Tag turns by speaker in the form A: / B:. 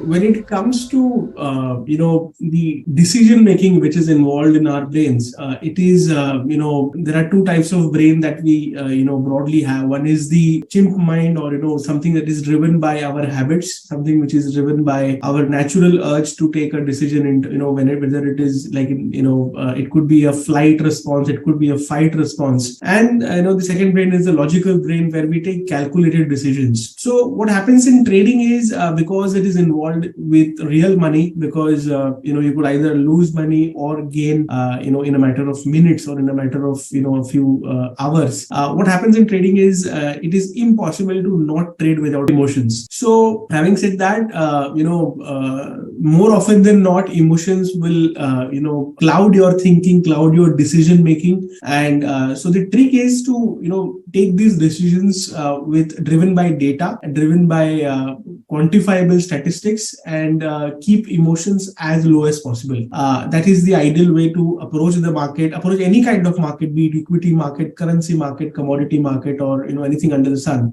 A: when it comes to the decision making which is involved in our brains, it is there are two types of brain that we broadly have. One is the chimp mind, or something that is driven by our habits, something which is driven by our natural urge to take a decision into whether it is like it could be a flight response, it could be a fight response. And the second brain is the logical brain, where we take calculated decisions. So what happens in trading is, because it is involved with real money, because you could either lose money or gain in a matter of minutes or in a matter of a few hours. What happens in trading is it is impossible to not trade without emotions. So having said that, more often than not, emotions will cloud your thinking, cloud your decision making. And so the trick is to take these decisions driven by data, driven by quantifiable statistics, and keep emotions as low as possible. That is the ideal way to approach the market, approach any kind of market, be it equity market, currency market, commodity market, or anything under the sun.